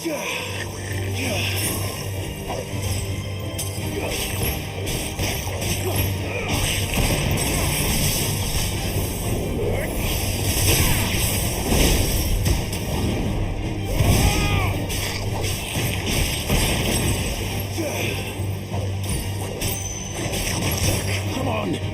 Come on!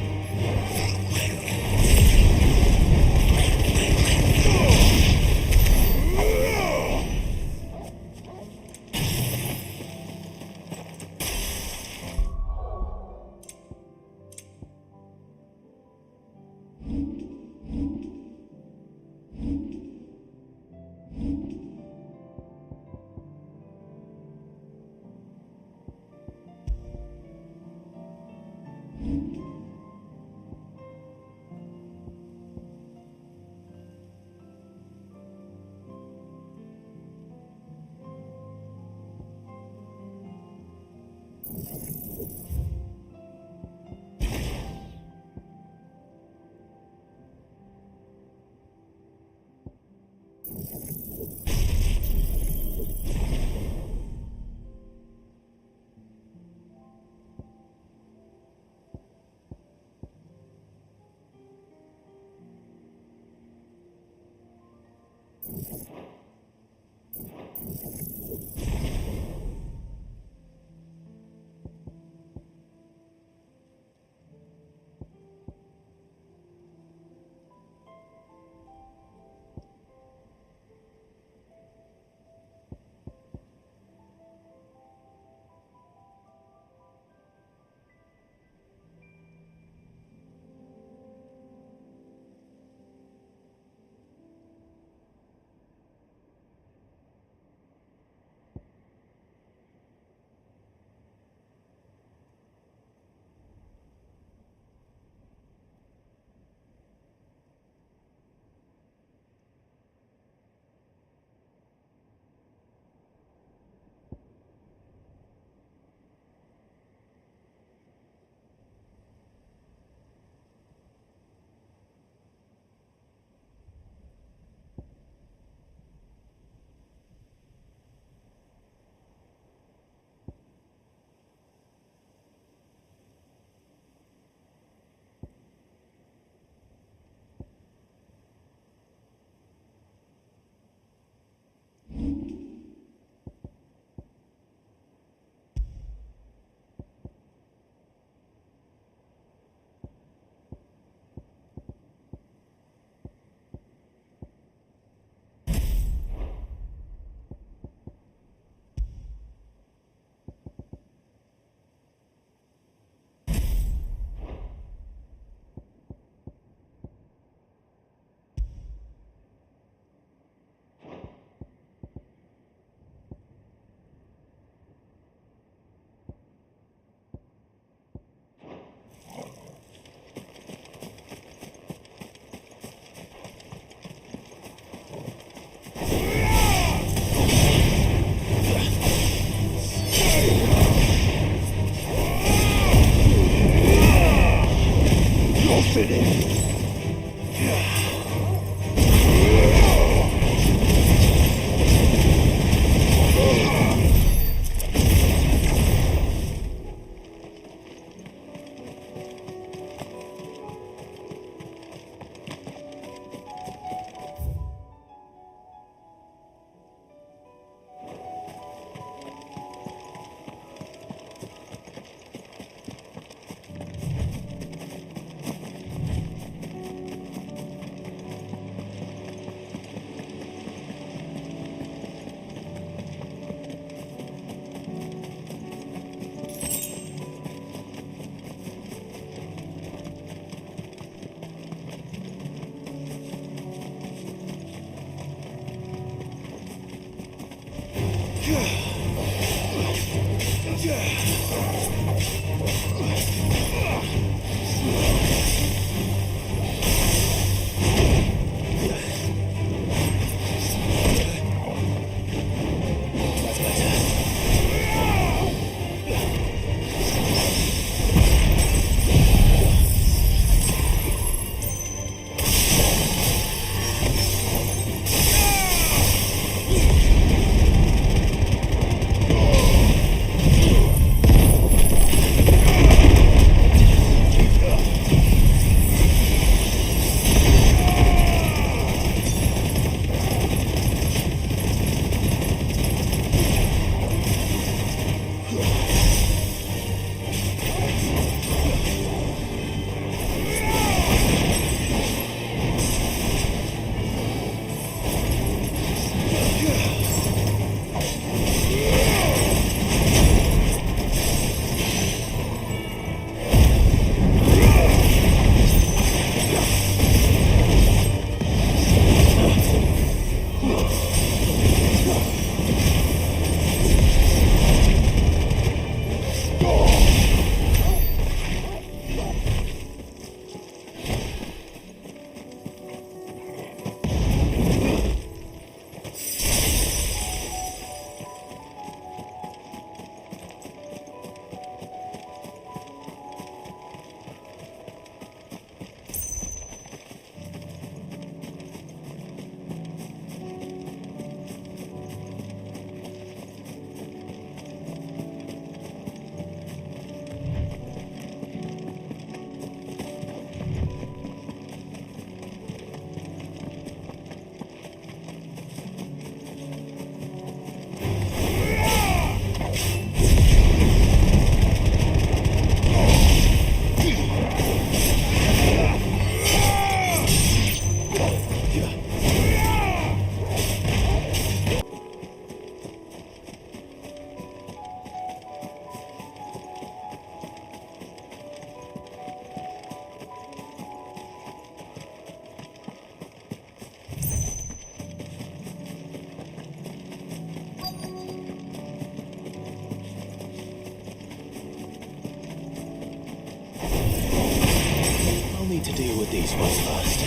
deal with these ones first.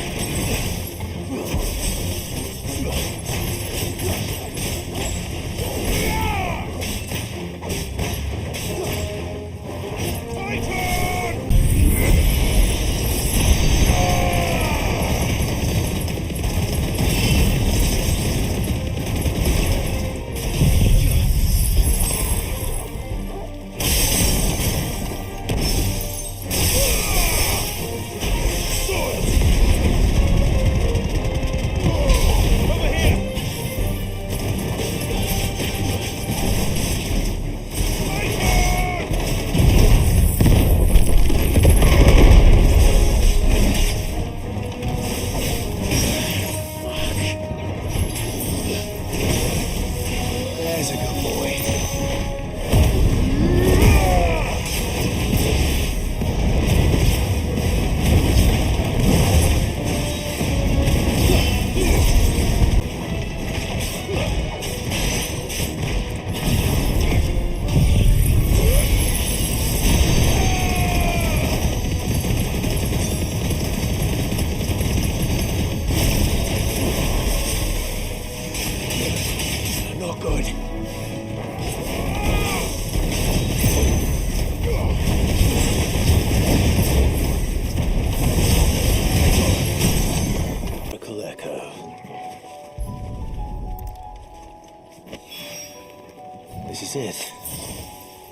This is it.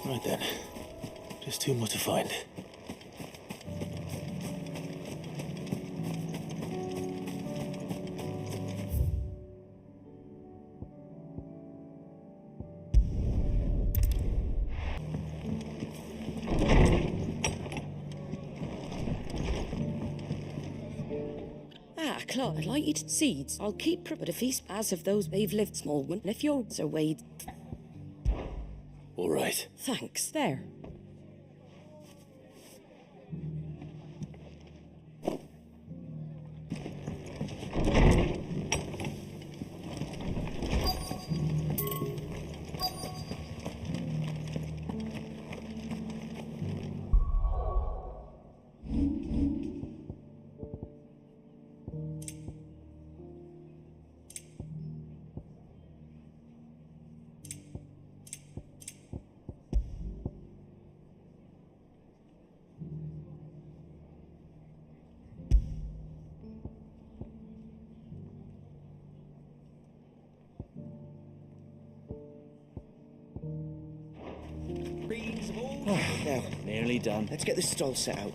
Right then. Just two more to find. Clark, I'd like you to seeds. I'll keep but a feast as of those they've lived small one. And if you're Sir Wade. All right. Thanks. There. Now, nearly done. Let's get this stall set out.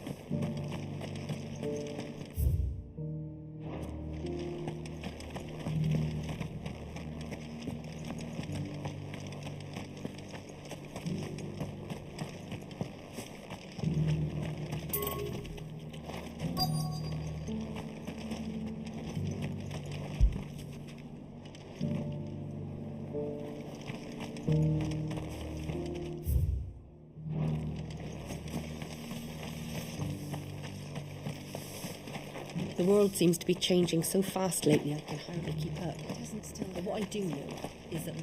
The world seems to be changing so fast lately, I can hardly keep up. It doesn't still. But what I do know is that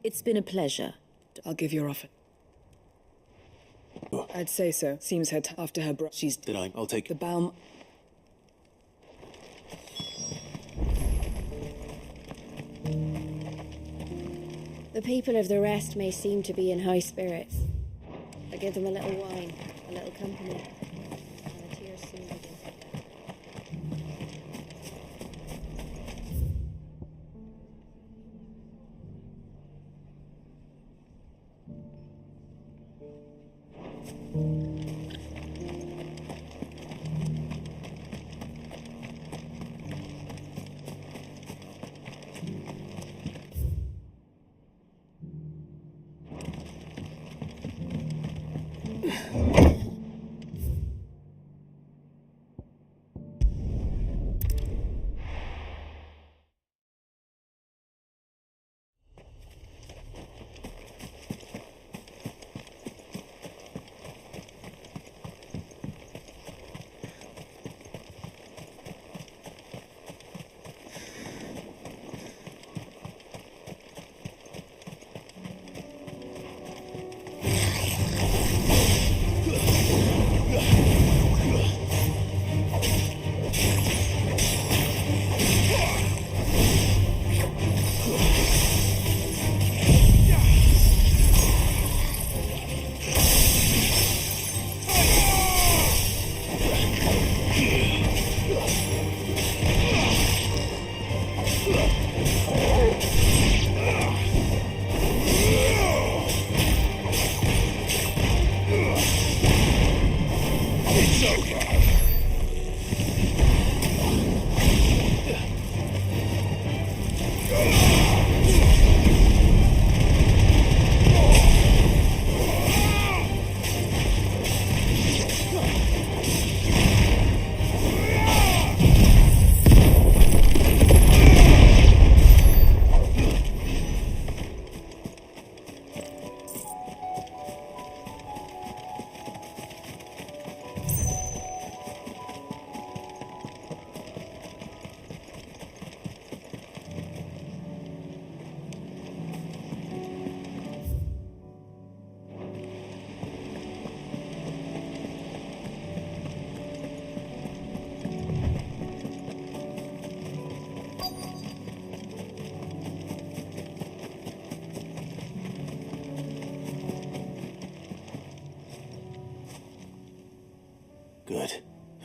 it's been a pleasure. I'll give your offer. I'd say so. Seems after her she's... Did I? I'll take The Baum... The people of the rest may seem to be in high spirits. I give them a little wine, a little company. Soon begin to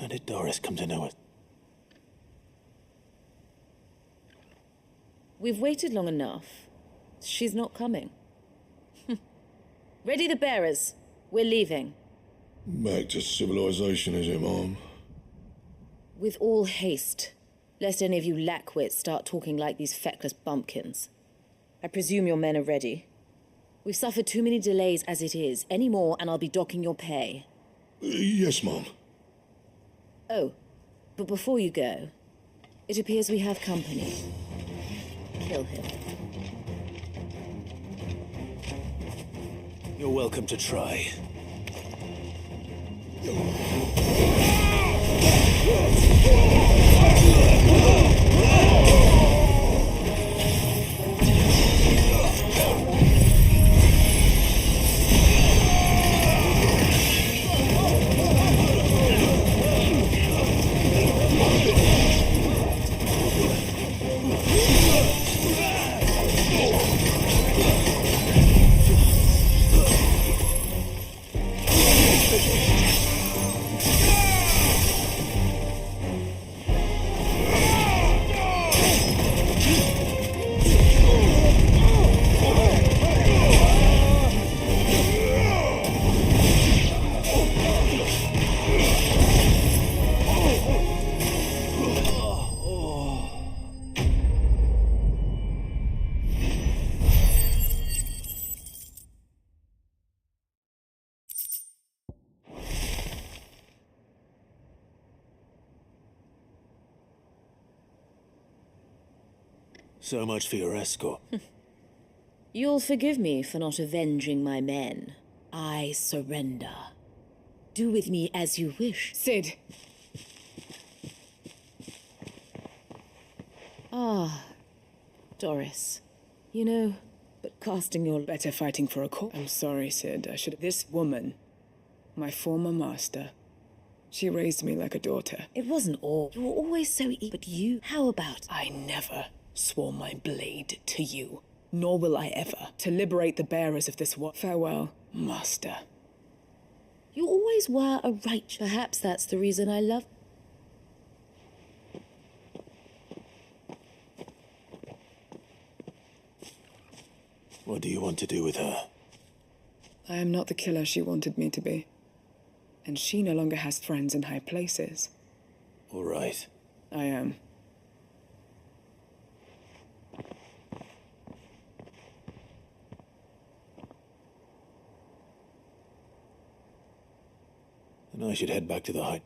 How did Doris come to know it? We've waited long enough. She's not coming. Ready the bearers. We're leaving. Back to civilization, is it, Mom? With all haste, lest any of you lackwits start talking like these feckless bumpkins. I presume your men are ready. We've suffered too many delays as it is. Any more and I'll be docking your pay. Yes, Mom. Oh, but before you go, it appears we have company. Kill him. You're welcome to try. So much for your escort. You'll forgive me for not avenging my men. I surrender. Do with me as you wish. Sid! Ah, Doris. You know, but casting your... Better fighting for a cause. I'm sorry, Sid. I should... This woman, my former master, she raised me like a daughter. It wasn't all. You were always so but you... How about... I never swore my blade to you, nor will I ever, to liberate the bearers of this war. Farewell, master. You always were a right. Perhaps that's the reason I love... What do you want to do with her? I am not the killer she wanted me to be. And she no longer has friends in high places. All right. I am. And I should head back to the hut.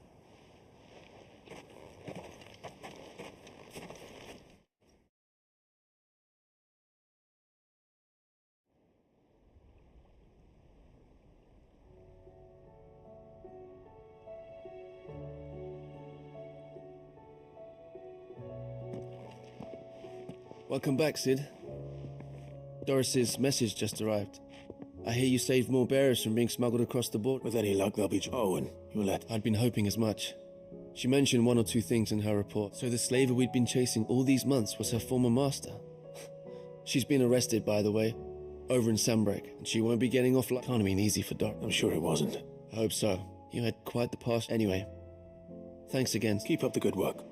Welcome back, Sid. Doris's message just arrived. I hear you saved more bearers from being smuggled across the border. With any luck, they'll be... Owen, you let... I'd been hoping as much. She mentioned one or two things in her report. So the slaver we'd been chasing all these months was her former master. She's been arrested, by the way, over in Sambrek, and she won't be getting off like... Can't have been easy for Doc. I'm sure it wasn't. I hope so. You had quite the past. Anyway, thanks again. Keep up the good work.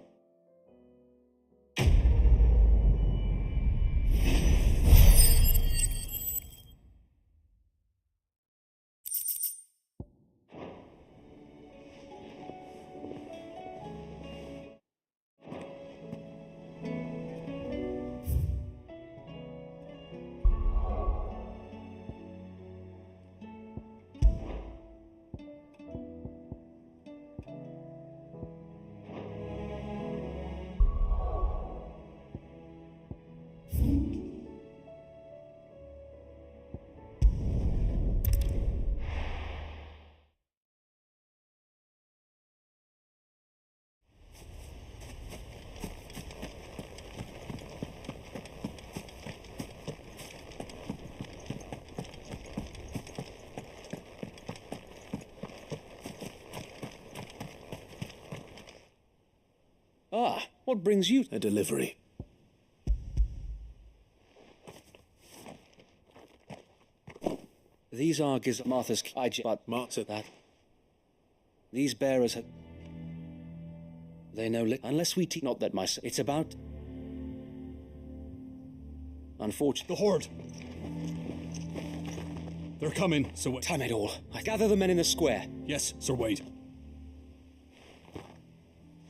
Ah, what brings you? A delivery. These are Martha's... but Mark said that. these bearers have... They know unless we not that it's about... Unfortunately... The Horde! They're coming, Sir Wade. Time it all. I gather the men in the square. Yes, Sir Wade.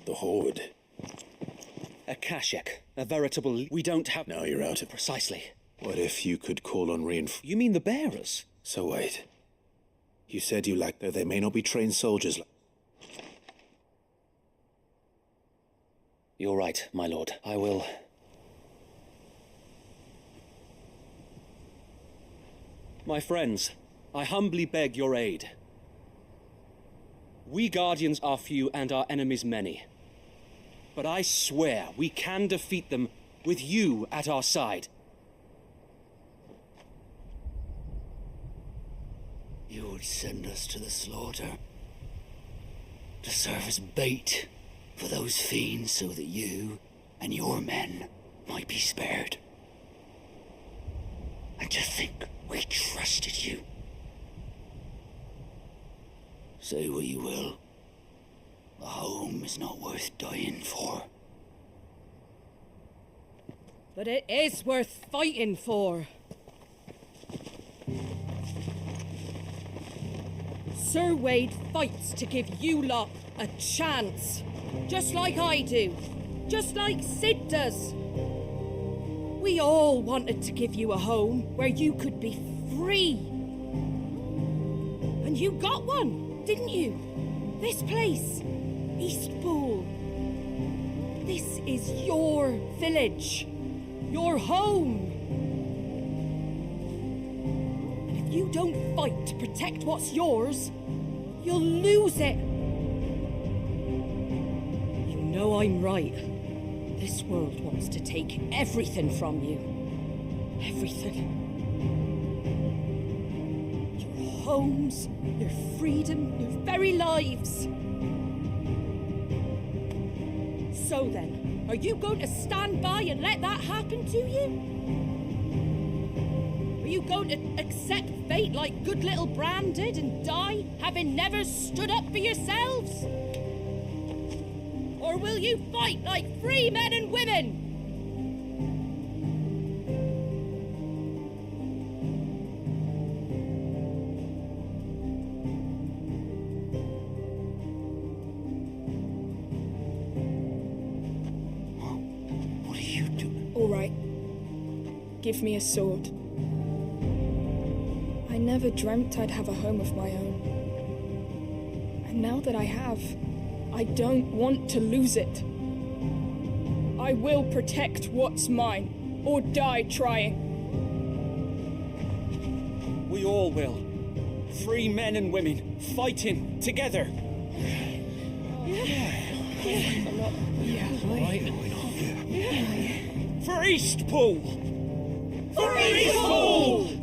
The Horde. A Kashek. A veritable... We don't have... Now you're out of... Precisely. What if you could call on You mean the bearers? So wait. You said you lack... Though they may not be trained soldiers... You're right, my lord. I will... My friends, I humbly beg your aid. We Guardians are few and our enemies many. But I swear we can defeat them with you at our side. You would send us to the slaughter, to serve as bait for those fiends so that you and your men might be spared. And to think we trusted you. Say what you will, a home is not worth dying for. But it is worth fighting for. Sir Wade fights to give you lot a chance. Just like I do. Just like Sid does. We all wanted to give you a home where you could be free. And you got one, didn't you? This place, Eastpool. This is your village. Your home. And if you don't fight to protect what's yours, you'll lose it. You know I'm right. This world wants to take everything from you. Everything. Your homes, your freedom, your very lives. So then, are you going to stand by and let that happen to you? Are you going to accept fate like good little Bran did and die, having never stood up for yourselves? Or will you fight like free men and women? What are you doing? All right. Give me a sword. I never dreamt I'd have a home of my own. And now that I have, I don't want to lose it. I will protect what's mine, or die trying. We all will. Free men and women, fighting together. For Eastpool! For Eastpool!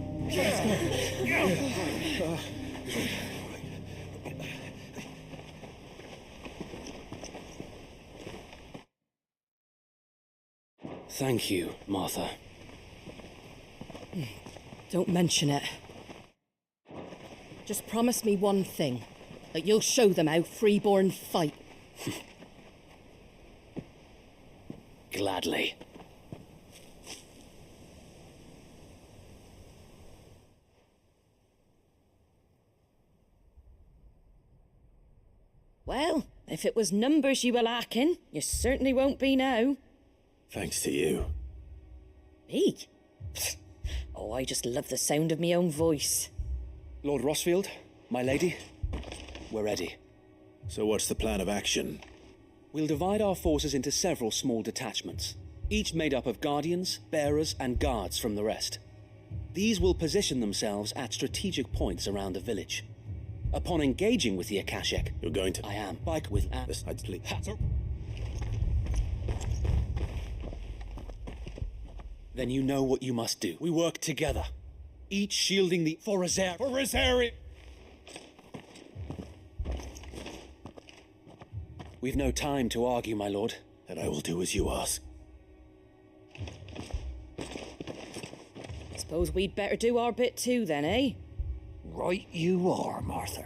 Thank you, Martha. Don't mention it. Just promise me one thing. That you'll show them how freeborn fight. Gladly. Well, if it was numbers you were lacking, you certainly won't be now. Thanks to you. Me? Oh, I just love the sound of my own voice. Lord Rossfield, my lady, we're ready. So what's the plan of action? We'll divide our forces into several small detachments, each made up of guardians, bearers, and guards from the rest. These will position themselves at strategic points around the village. Upon engaging with the Akashek... You're going to... I am. Bike with... Besides, please. Then you know what you must do. We work together, each shielding the... For Rosari! We've no time to argue, my lord. And I will do as you ask. Suppose we'd better do our bit too then, eh? Right you are, Martha.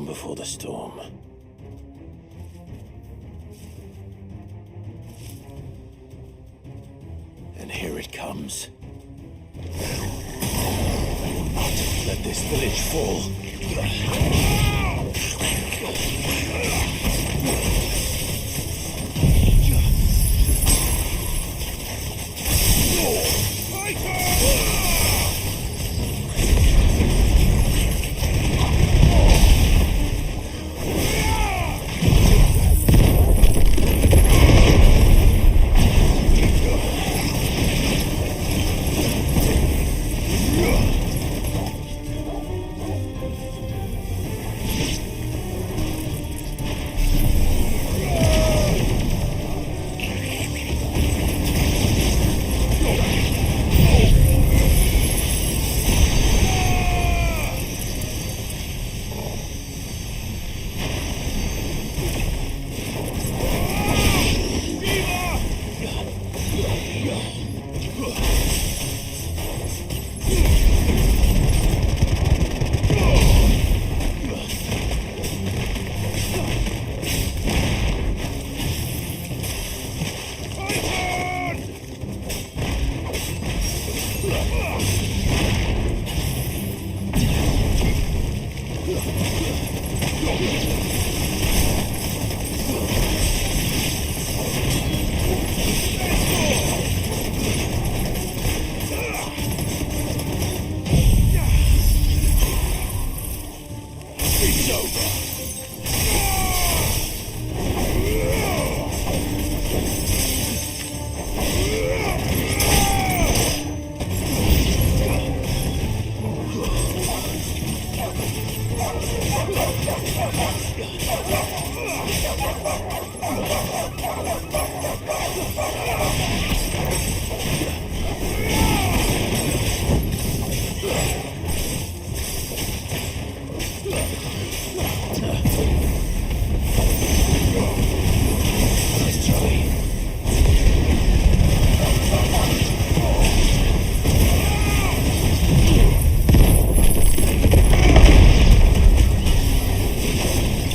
calm before the storm. And here it comes. I will not let this village fall.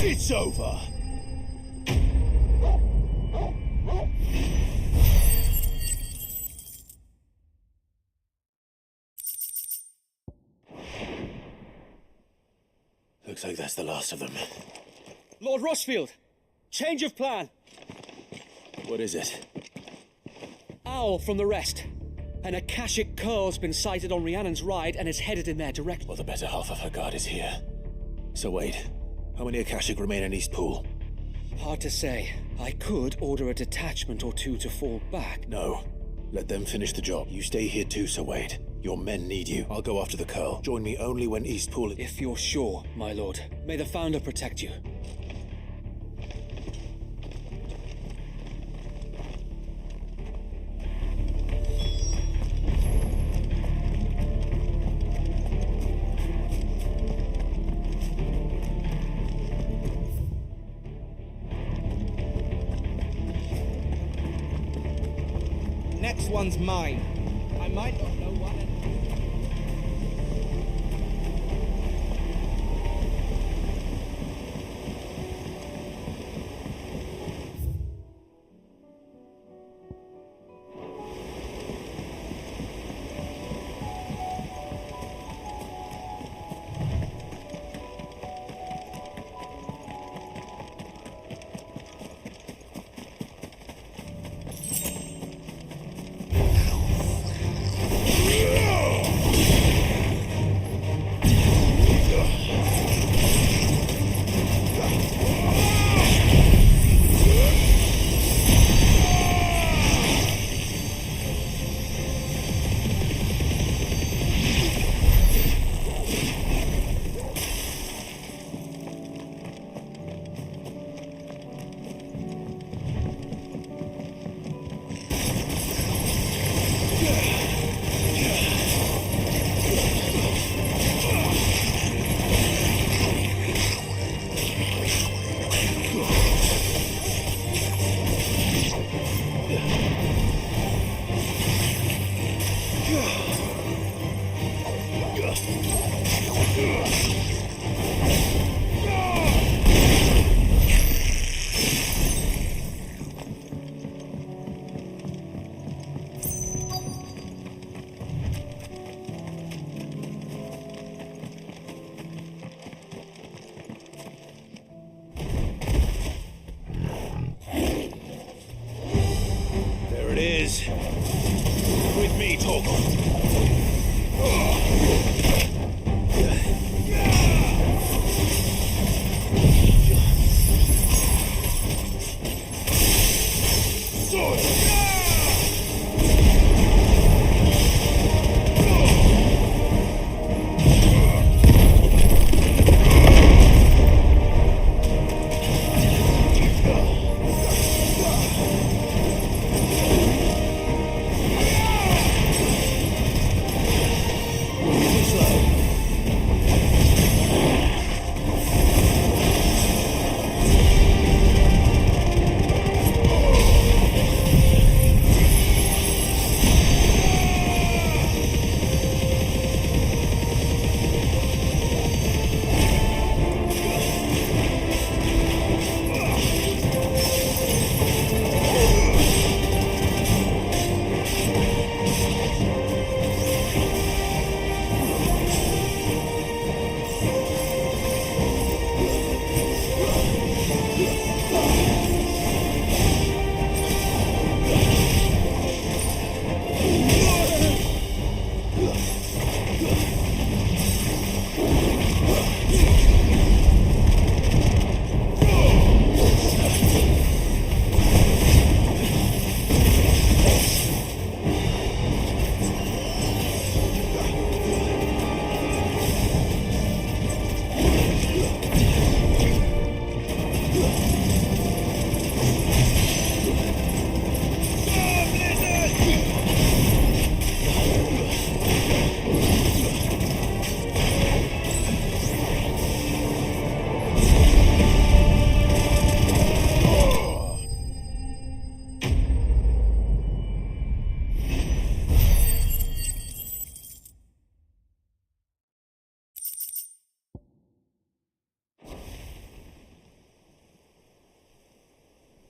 It's over. Looks like that's the last of them. Lord Rossfield! Change of plan! What is it? Owl from the rest. An Akashic curl's been sighted on Rhiannon's ride and is headed in their direction. Well, the better half of her guard is here. So wait, how many Akashic remain in East Pool? Hard to say. I could order a detachment or two to fall back. No. Let them finish the job. You stay here too, Sir Wade. Your men need you. I'll go after the curl. Join me only when East Pool... If you're sure, my lord. May the Founder protect you. Next one's mine. I might not know what it...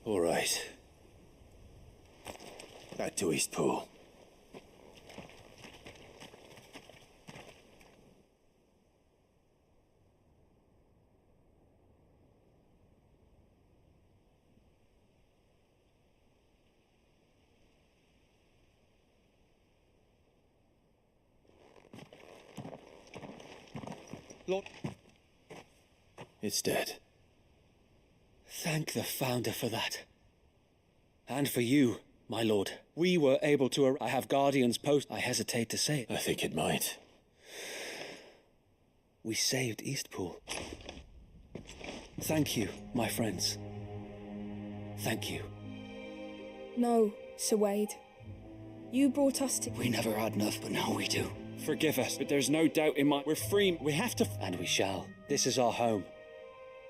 All right. Back to Eastpool. Lord. It's dead. Thank the Founder for that. And for you, my lord. We were able to... I have Guardian's post. I hesitate to say it. I think it might. We saved Eastpool. Thank you, my friends. Thank you. No, Sir Wade. You brought us to... We never had enough, but now we do. Forgive us, but there's no doubt in my... We're free. We have to... And we shall. This is our home.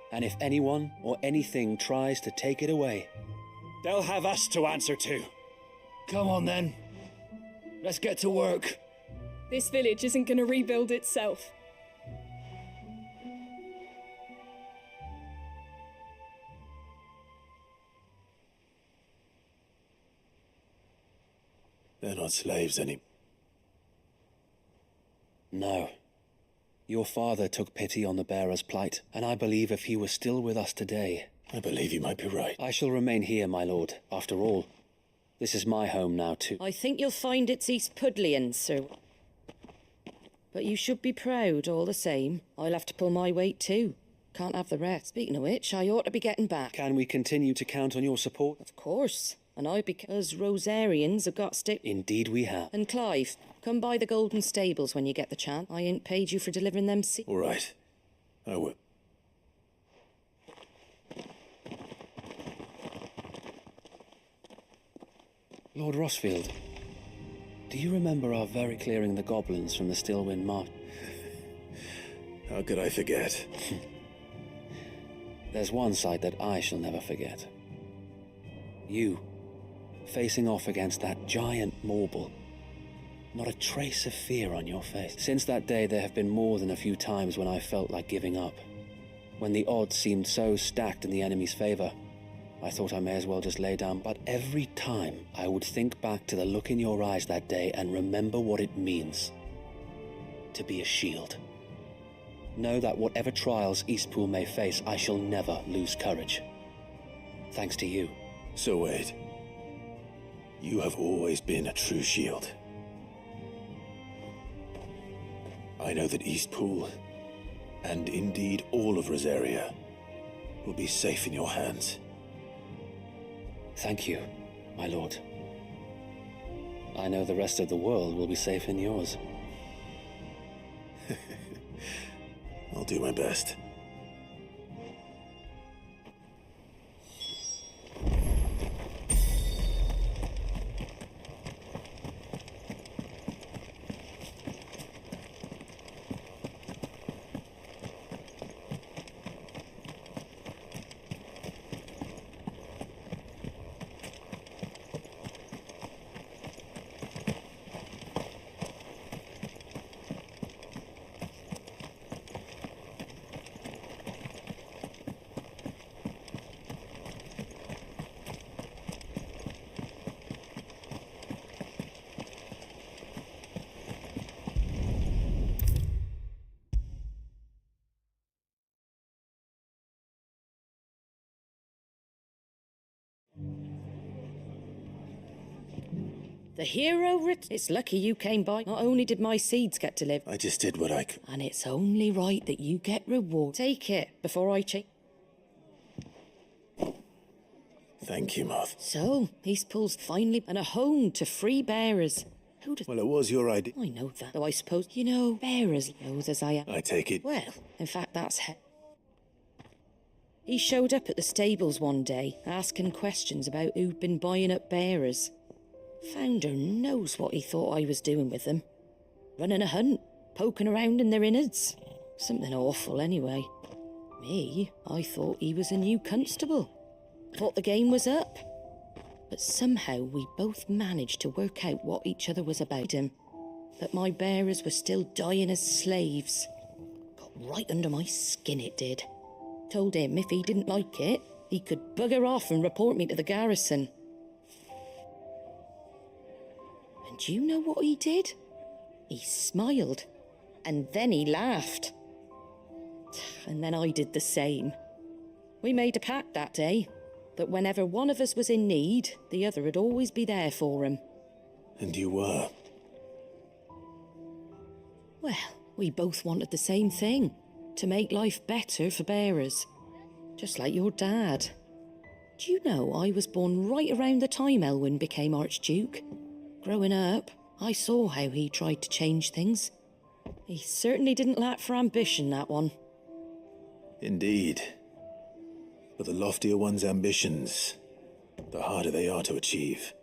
And if anyone or anything tries to take it away, they'll have us to answer to. Come on then. Let's get to work. This village isn't going to rebuild itself. They're not slaves any... No. Your father took pity on the bearer's plight, and I believe if he were still with us today... I believe you might be right. I shall remain here, my lord. After all, this is my home now, too. I think you'll find it's East Pudlian, sir. But you should be proud, all the same. I'll have to pull my weight, too. Can't have the rest. Speaking of which, I ought to be getting back. Can we continue to count on your support? Of course. And I, because Rosarians have got stick... Indeed we have. And Clive, come by the Golden Stables when you get the chance. I ain't paid you for delivering them All right. I will. Lord Rossfield, do you remember our very clearing the goblins from the Stillwind Marsh? How could I forget? There's one sight that I shall never forget. You, facing off against that giant Morble. Not a trace of fear on your face. Since that day, there have been more than a few times when I felt like giving up. When the odds seemed so stacked in the enemy's favor, I thought I may as well just lay down. But every time, I would think back to the look in your eyes that day and remember what it means to be a shield. Know that whatever trials Eastpool may face, I shall never lose courage. Thanks to you. So Wade, you have always been a true shield. I know that Eastpool, and indeed all of Rosaria, will be safe in your hands. Thank you, my lord. I know the rest of the world will be safe in yours. I'll do my best. The hero It's lucky you came by. Not only did my seeds get to live, I just did what I could. And it's only right that you get reward. Take it before I change. Thank you, Moth. So, Eastpool's finally and a home to free bearers. Well, it was your idea. I know that, though I suppose, you know, bearers loath as I am. I take it. Well, in fact, that's He showed up at the stables one day, asking questions about who'd been buying up bearers. Founder knows what he thought I was doing with them. Running a hunt, poking around in their innards. Something awful, anyway. Me, I thought he was a new constable. Thought the game was up. But somehow we both managed to work out what each other was about him. That my bearers were still dying as slaves. Got right under my skin, it did. Told him if he didn't like it, he could bugger off and report me to the garrison. And do you know what he did? He smiled. And then he laughed. And then I did the same. We made a pact that day, that whenever one of us was in need, the other would always be there for him. And you were? Well, we both wanted the same thing, to make life better for bearers. Just like your dad. Do you know I was born right around the time Elwyn became Archduke? Growing up, I saw how he tried to change things. He certainly didn't lack for ambition, that one. Indeed. But the loftier one's ambitions, the harder they are to achieve.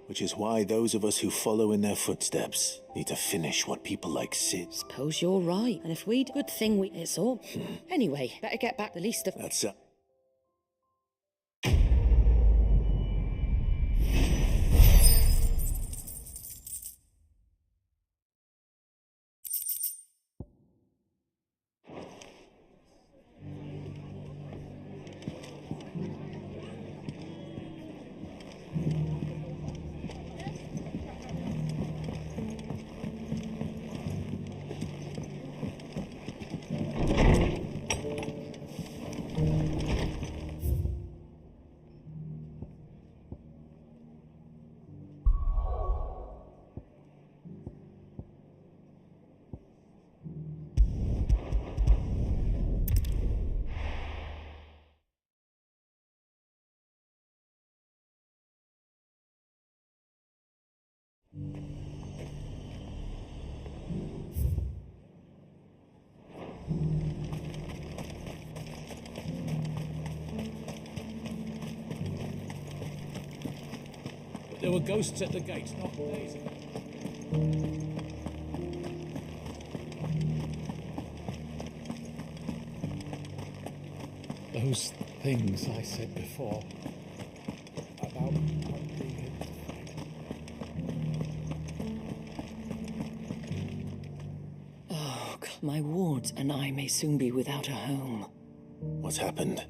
Which is why those of us who follow in their footsteps need to finish what people like Sid. Suppose you're right. And if we'd good thing it's all. Anyway, better get back the least of... That's There were ghosts at the gates not days ago. Those things I said before about not being able to fight. Oh, my wards and I may soon be without a home. What's happened?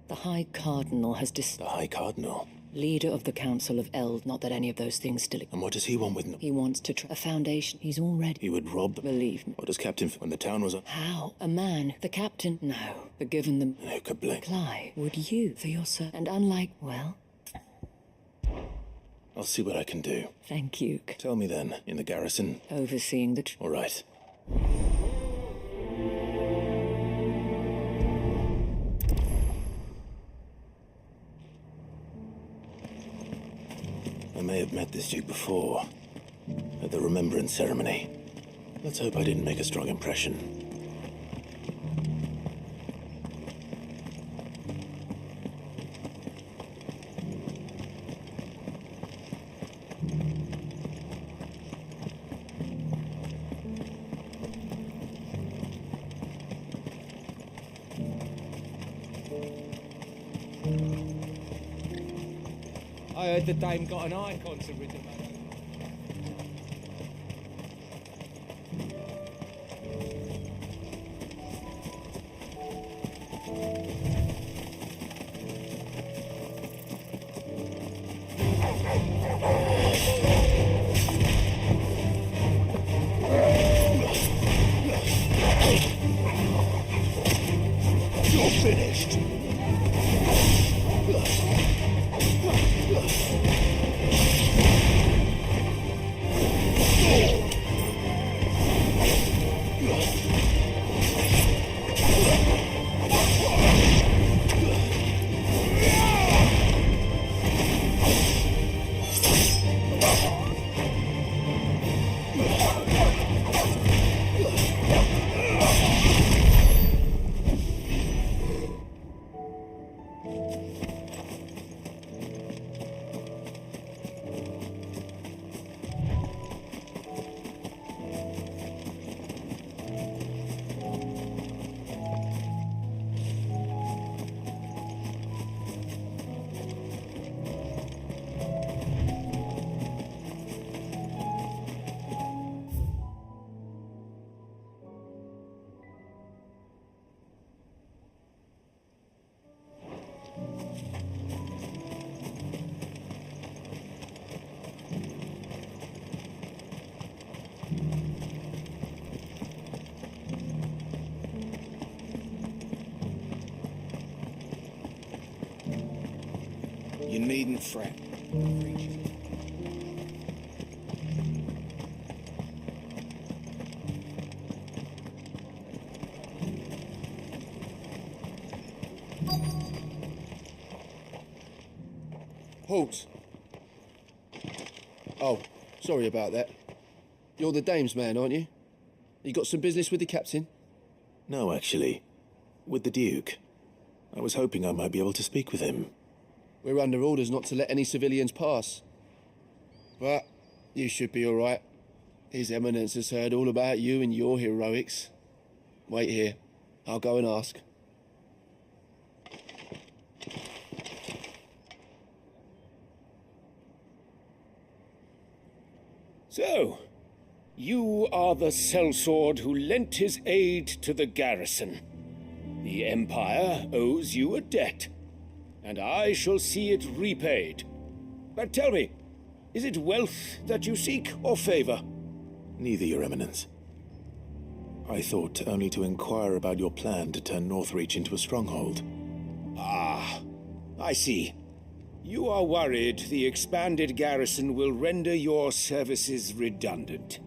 The High Cardinal has The High Cardinal? Leader of the Council of Eld, not that any of those things still... And what does he want with... He wants to a foundation. He's already... He would rob... Believe me. What does Captain... When the town was... How? A man? The captain? No. But given them... Who could blame... Clive, would you, for your sir... And unlike... Well... I'll see what I can do. Thank you. Tell me then, in the garrison... Overseeing the... All right. I may have met this duke before, at the remembrance ceremony. Let's hope I didn't make a strong impression. I heard the dame got an icon to rid him. You're finished. You needn't fret. Halt! Oh, sorry about that. You're the dame's man, aren't you? You got some business with the captain? No, actually. With the Duke. I was hoping I might be able to speak with him. We're under orders not to let any civilians pass. But you should be alright. His Eminence has heard all about you and your heroics. Wait here. I'll go and ask. So, you are the sellsword who lent his aid to the garrison. The Empire owes you a debt, and I shall see it repaid. But tell me, is it wealth that you seek, or favor? Neither, Your Eminence. I thought only to inquire about your plan to turn Northreach into a stronghold. Ah, I see. You are worried the expanded garrison will render your services redundant.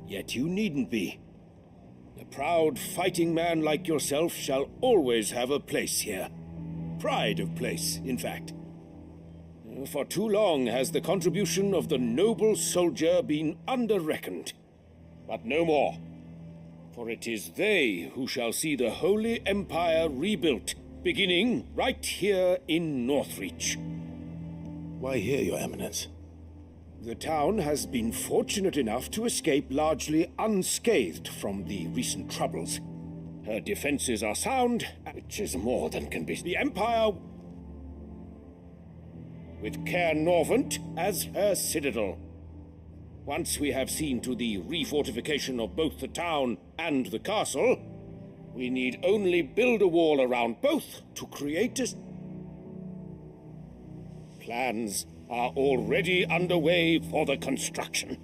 Yet you needn't be. A proud fighting man like yourself shall always have a place here. Pride of place, in fact. For too long has the contribution of the noble soldier been under-reckoned. But no more. For it is they who shall see the Holy Empire rebuilt, beginning right here in Northreach. Why here, Your Eminence? The town has been fortunate enough to escape largely unscathed from the recent troubles. Her defenses are sound, which is more than can be. The Empire, with Caer Norvent as her citadel. Once we have seen to the refortification of both the town and the castle, we need only build a wall around both to create a... Plans are already underway for the construction.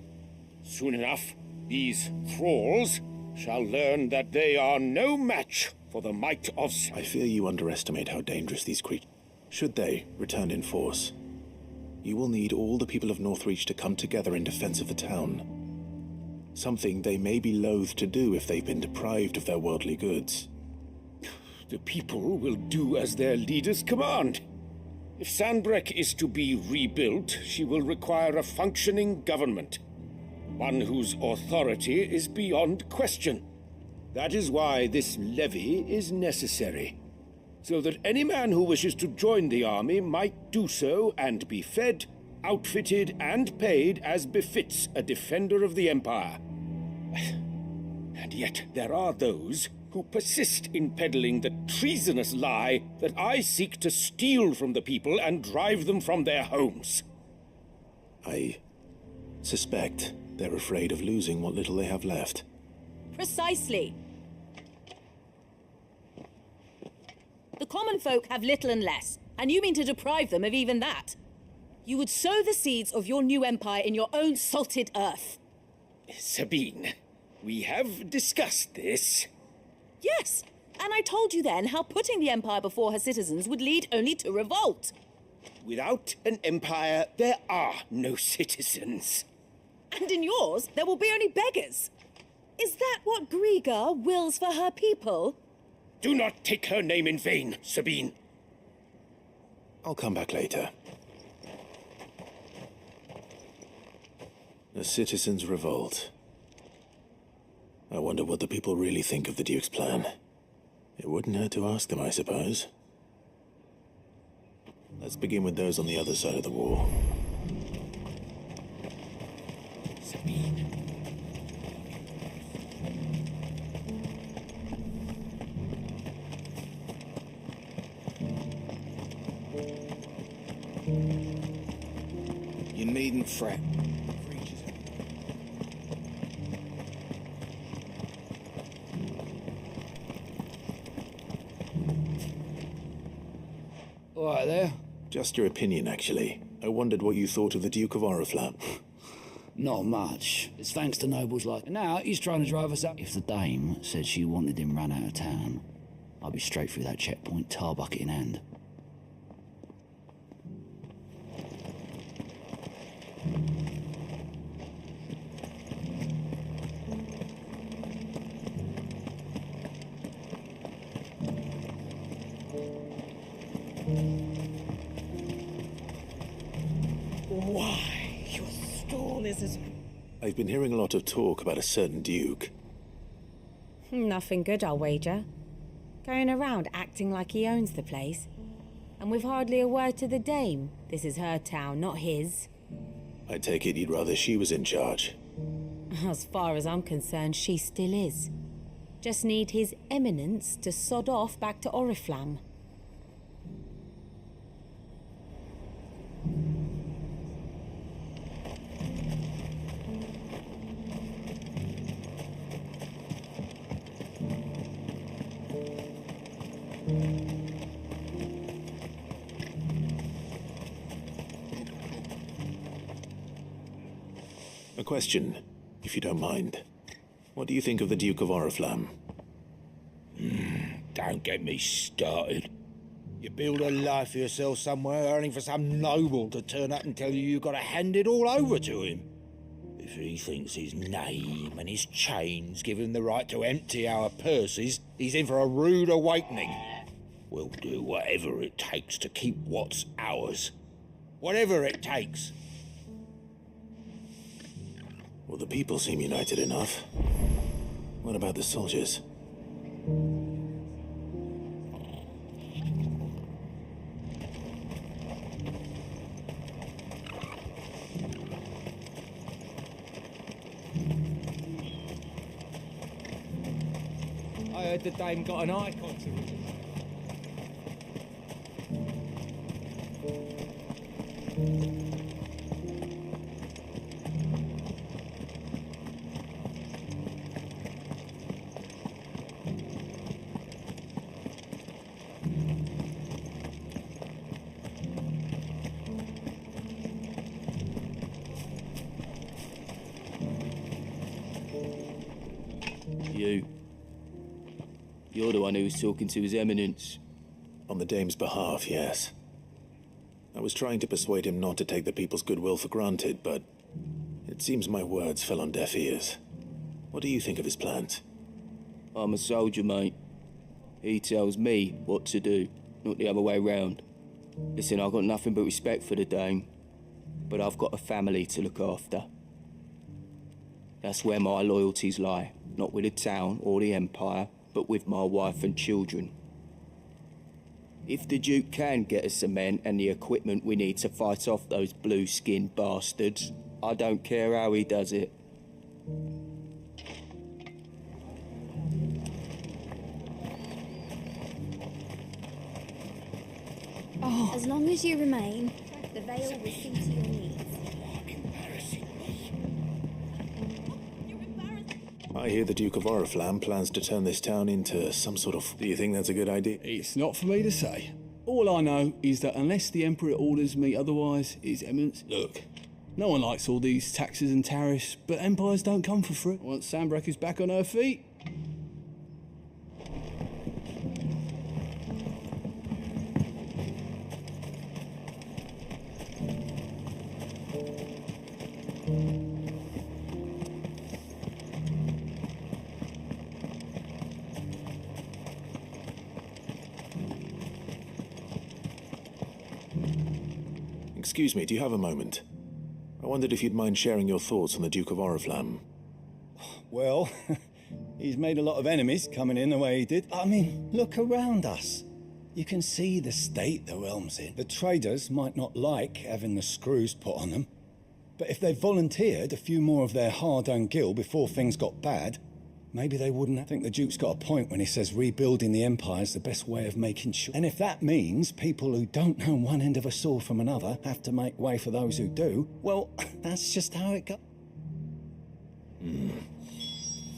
Soon enough, these thralls shall learn that they are no match for the might of... I fear you underestimate how dangerous these creatures... Should they return in force, you will need all the people of Northreach to come together in defense of the town. Something they may be loath to do if they've been deprived of their worldly goods. The people will do as their leaders command. If Sanbreque is to be rebuilt, she will require a functioning government. One whose authority is beyond question. That is why this levy is necessary. So that any man who wishes to join the army might do so and be fed, outfitted, and paid as befits a defender of the Empire. And yet there are those who persist in peddling the treasonous lie that I seek to steal from the people and drive them from their homes. I suspect they're afraid of losing what little they have left. Precisely. The common folk have little and less, and you mean to deprive them of even that. You would sow the seeds of your new empire in your own salted earth. Sabine, we have discussed this. Yes, and I told you then how putting the empire before her citizens would lead only to revolt. Without an empire, there are no citizens. And in yours, there will be only beggars. Is that what Griga wills for her people? Do not take her name in vain, Sabine. I'll come back later. A citizens' revolt. I wonder what the people really think of the Duke's plan. It wouldn't hurt to ask them, I suppose. Let's begin with those on the other side of the wall. Sabine. You needn't fret. All right there. Just your opinion, actually. I wondered what you thought of the Duke of Oriflamme. Not much. It's thanks to nobles like... And now he's trying to drive us up. If the dame said she wanted him run out of town, I'd be straight through that checkpoint, tar bucket in hand. Why, your stall is as... I've been hearing a lot of talk about a certain Duke. Nothing good, I'll wager. Going around acting like he owns the place. And with hardly a word to the dame. This is her town, not his. I take it you'd rather she was in charge. As far as I'm concerned, she still is. Just need His Eminence to sod off back to Oriflamme. A question, if you don't mind. What do you think of the Duke of Oriflamme? Don't get me started. You build a life for yourself somewhere, only for some noble to turn up and tell you you've got to hand it all over to him. If he thinks his name and his chains give him the right to empty our purses, he's in for a rude awakening. We'll do whatever it takes to keep what's ours. Whatever it takes. Well, the people seem united enough. What about the soldiers? I heard the dame got an icon to it. You're the one who was talking to His Eminence. On the dame's behalf, yes. I was trying to persuade him not to take the people's goodwill for granted, but it seems my words fell on deaf ears. What do you think of his plans? I'm a soldier, mate. He tells me what to do, not the other way round. Listen, I've got nothing but respect for the dame, but I've got a family to look after. That's where my loyalties lie, not with the town or the Empire, but with my wife and children. If the Duke can get us the men and the equipment we need to fight off those blue-skinned bastards, I don't care how he does it. As long as you remain, the veil will see to your needs. I hear the Duke of Oriflamme plans to turn this town into some sort of... Do you think that's a good idea? It's not for me to say. All I know is that unless the Emperor orders me otherwise, His Eminence... Look, no one likes all these taxes and tariffs, but empires don't come for free. Once Sanbreque is back on her feet... Excuse me, do you have a moment? I wondered if you'd mind sharing your thoughts on the Duke of Oriflamme. Well, he's made a lot of enemies coming in the way he did. I mean, look around us. You can see the state the realm's in. The traders might not like having the screws put on them, but if they volunteered a few more of their hard-earned gil before things got bad, maybe they wouldn't. I think the Duke's got a point when he says rebuilding the Empire's the best way of making sure. And if that means people who don't know one end of a sword from another have to make way for those who do, well, that's just how it goes.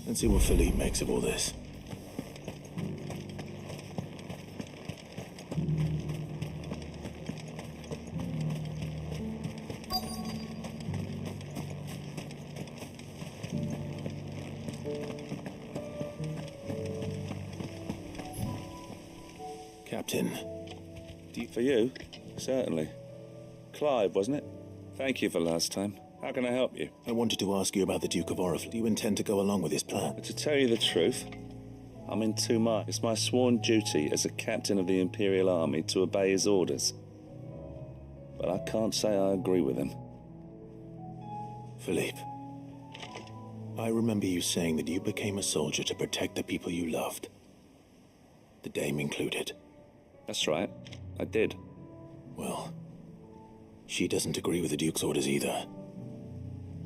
Let's see what Philippe makes of all this. Captain. For you? Certainly. Clive, wasn't it? Thank you for last time. How can I help you? I wanted to ask you about the Duke of Oriflamme. Do you intend to go along with his plan? To tell you the truth, I'm in two minds. It's my sworn duty as a captain of the Imperial Army to obey his orders. But I can't say I agree with him. Philippe, I remember you saying that you became a soldier to protect the people you loved. The dame included. That's right. I did. Well, she doesn't agree with the Duke's orders either.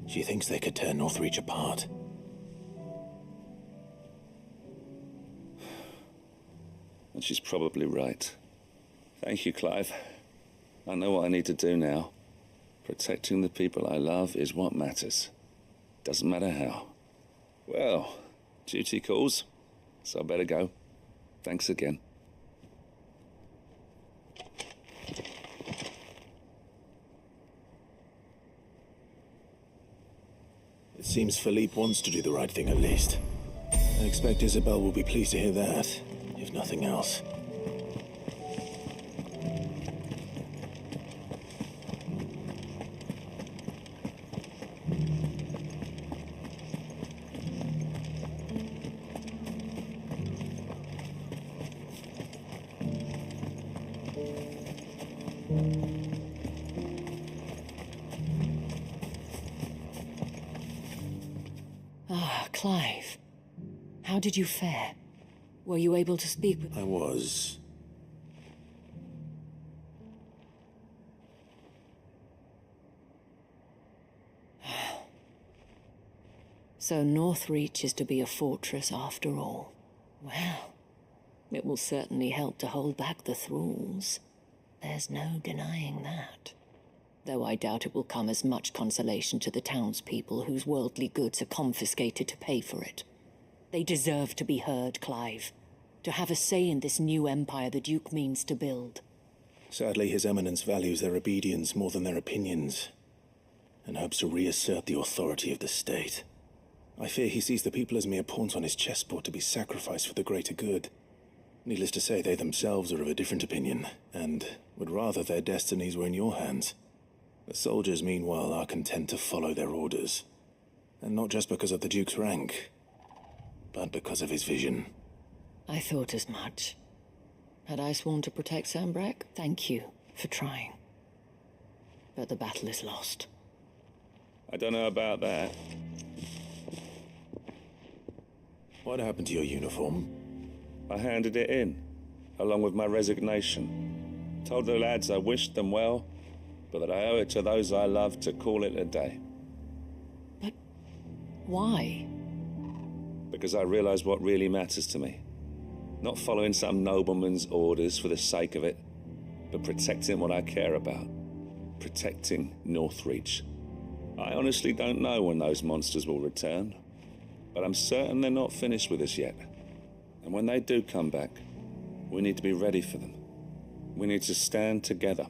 She thinks they could tear Northreach apart. And she's probably right. Thank you, Clive. I know what I need to do now. Protecting the people I love is what matters. Doesn't matter how. Well, duty calls, so I better go. Thanks again. It seems Philippe wants to do the right thing at least. I expect Isabel will be pleased to hear that, if nothing else. Clive, how did you fare? Were you able to speak with... I was. So Northreach is to be a fortress after all. Well, it will certainly help to hold back the thralls. There's no denying that. Though I doubt it will come as much consolation to the townspeople whose worldly goods are confiscated to pay for it. They deserve to be heard, Clive. To have a say in this new empire the Duke means to build. Sadly, His Eminence values their obedience more than their opinions, and hopes to reassert the authority of the state. I fear he sees the people as mere pawns on his chessboard to be sacrificed for the greater good. Needless to say, they themselves are of a different opinion, and would rather their destinies were in your hands. The soldiers, meanwhile, are content to follow their orders. And not just because of the Duke's rank, but because of his vision. I thought as much. Had I sworn to protect Sambrek? Thank you for trying. But the battle is lost. I don't know about that. What happened to your uniform? I handed it in, along with my resignation. Told the lads I wished them well, but that I owe it to those I love to call it a day. But why? Because I realize what really matters to me. Not following some nobleman's orders for the sake of it, but protecting what I care about. Protecting Northreach. I honestly don't know when those monsters will return, but I'm certain they're not finished with us yet. And when they do come back, we need to be ready for them. We need to stand together,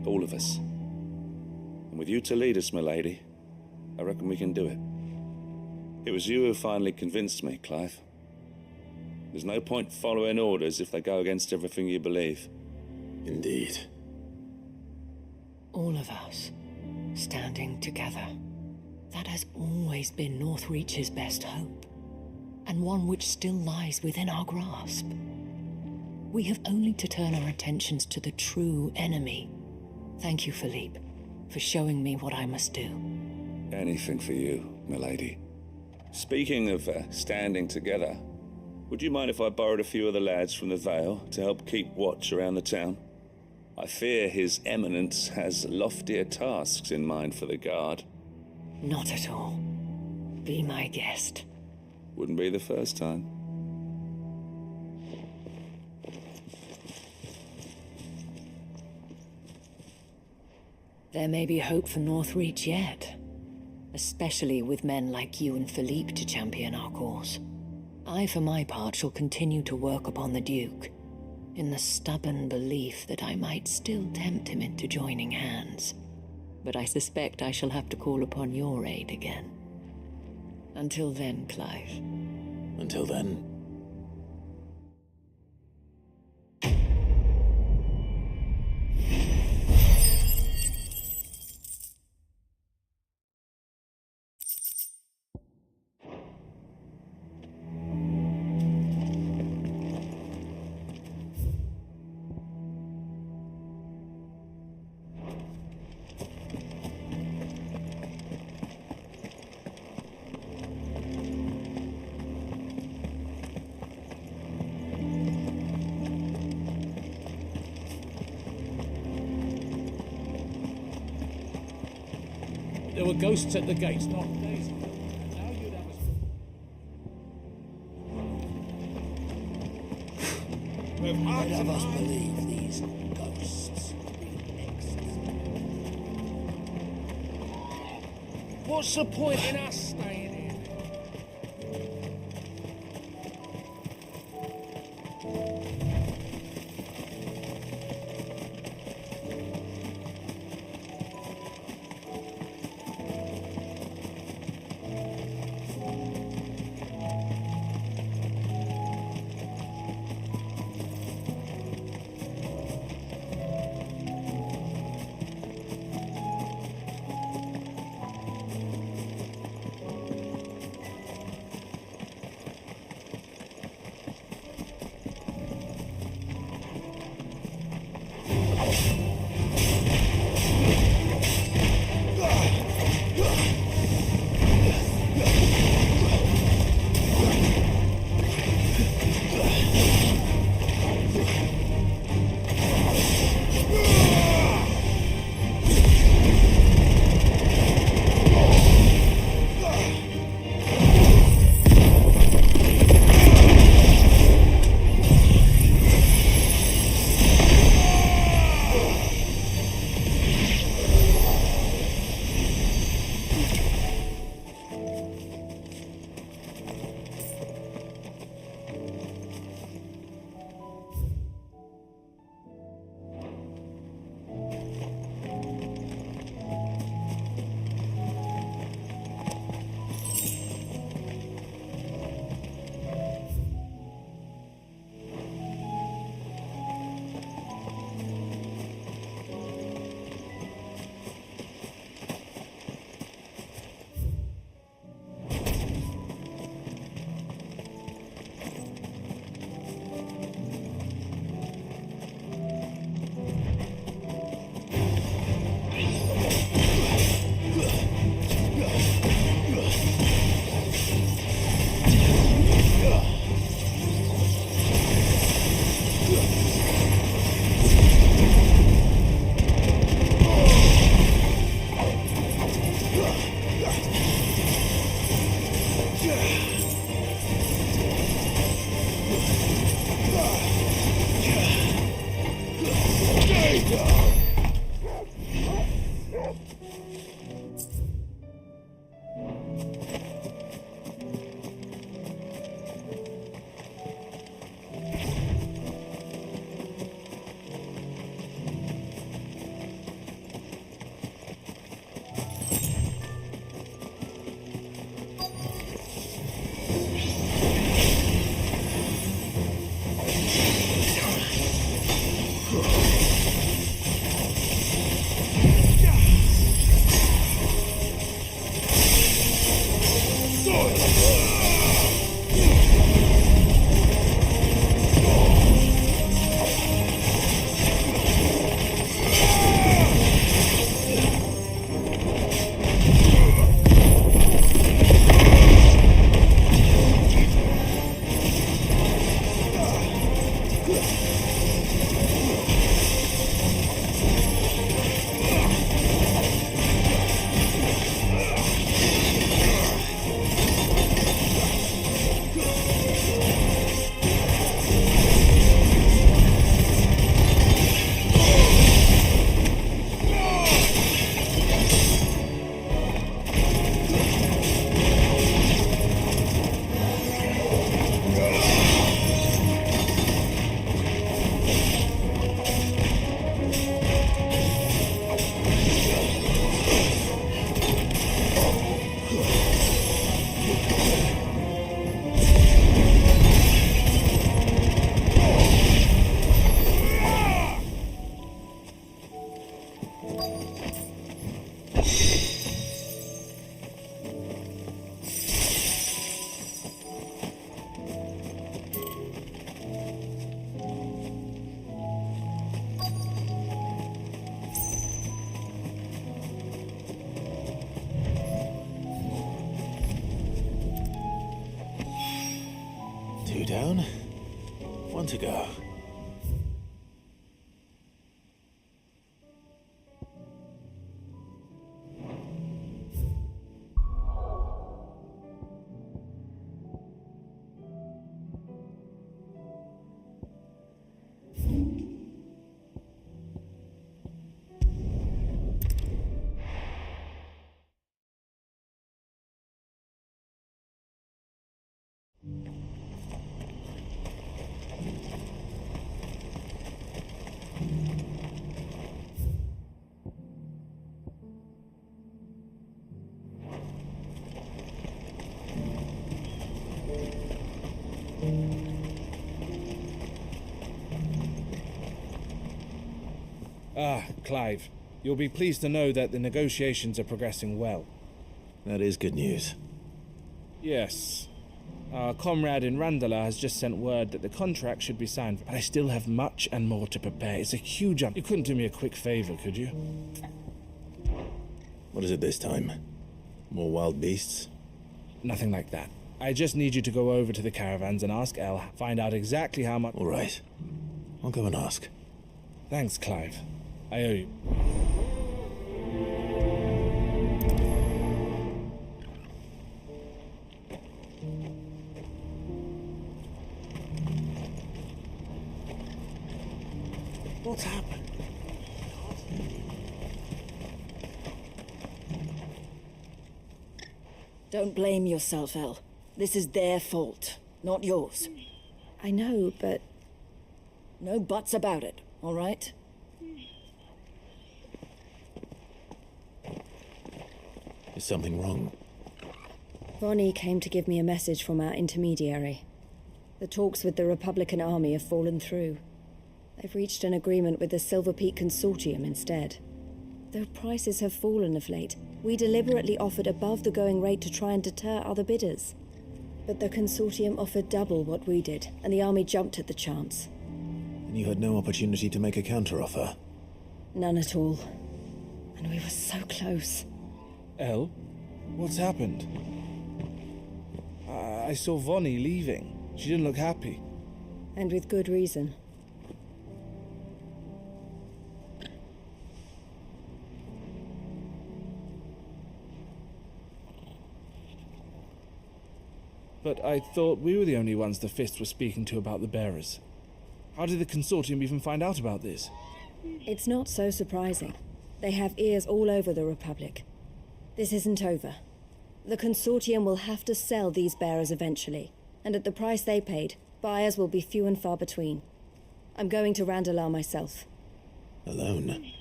all of us. And with you to lead us, milady, I reckon we can do it. It was you who finally convinced me, Clive. There's no point following orders if they go against everything you believe. Indeed. All of us, standing together. That has always been Northreach's best hope, and one which still lies within our grasp. We have only to turn our attentions to the true enemy. Thank you, Philippe, for showing me what I must do. Anything for you, milady. Speaking of standing together, would you mind if I borrowed a few of the lads from the Vale to help keep watch around the town? I fear His Eminence has loftier tasks in mind for the guard. Not at all. Be my guest. Wouldn't be the first time. There may be hope for Northreach yet, especially with men like you and Philippe to champion our cause. I, for my part, shall continue to work upon the Duke, in the stubborn belief that I might still tempt him into joining hands. But I suspect I shall have to call upon your aid again. Until then, Clive. Until then. There were ghosts at the gates not days ago. And now you'd have us... I'd have us believe these ghosts exist. What's the point in us staying here? Two down, one to go. Clive. You'll be pleased to know that the negotiations are progressing well. That is good news. Yes. Our comrade in Randala has just sent word that the contract should be signed, but I still have much and more to prepare. It's a huge... You couldn't do me a quick favor, could you? What is it this time? More wild beasts? Nothing like that. I just need you to go over to the caravans and ask El, find out exactly how much... All right. I'll go and ask. Thanks, Clive. I owe you. What's happened? Don't blame yourself, El. This is their fault, not yours. I know, but... No buts about it, all right? Is something wrong? Vonnie came to give me a message from our intermediary. The talks with the Republican army have fallen through. They've reached an agreement with the Silver Peak Consortium instead. Though prices have fallen of late, we deliberately offered above the going rate to try and deter other bidders. But the Consortium offered double what we did, and the army jumped at the chance. And you had no opportunity to make a counteroffer? None at all. And we were so close. El? What's happened? I saw Vonnie leaving. She didn't look happy. And with good reason. But I thought we were the only ones the Fist were speaking to about the bearers. How did the Consortium even find out about this? It's not so surprising. They have ears all over the Republic. This isn't over. The Consortium will have to sell these bearers eventually, and at the price they paid, buyers will be few and far between. I'm going to Randalar myself. Alone?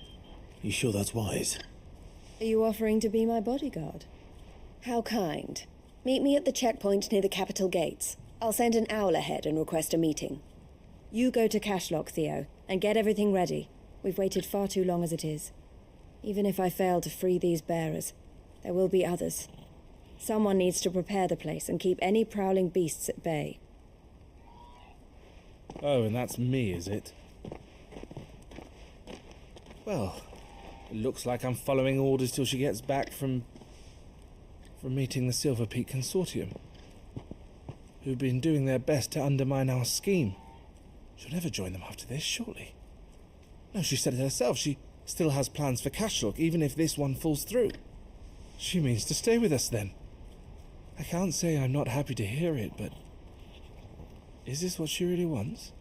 You sure that's wise? Are you offering to be my bodyguard? How kind. Meet me at the checkpoint near the capital gates. I'll send an owl ahead and request a meeting. You go to Cashlock, Theo, and get everything ready. We've waited far too long as it is. Even if I fail to free these bearers, there will be others. Someone needs to prepare the place and keep any prowling beasts at bay. Oh, and that's me, is it? Well, it looks like I'm following orders till she gets back from meeting the Silver Peak Consortium, who've been doing their best to undermine our scheme. She'll never join them after this, surely. No, she said it herself. She still has plans for Cashlock, even if this one falls through. She means to stay with us, then. I can't say I'm not happy to hear it, but... is this what she really wants?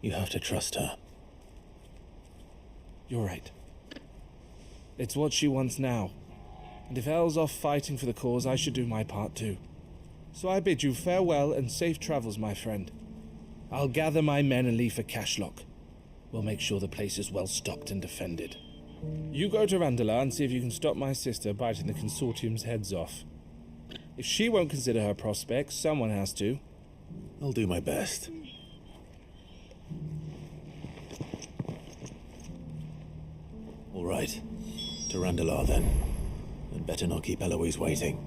You have to trust her. You're right. It's what she wants now. And if Elle's off fighting for the cause, I should do my part too. So I bid you farewell and safe travels, my friend. I'll gather my men and leave for Cashlock. We'll make sure the place is well stocked and defended. You go to Randalar and see if you can stop my sister biting the Consortium's heads off. If she won't consider her prospects, someone has to. I'll do my best. All right. To Randalar, then. And better not keep Eloise waiting.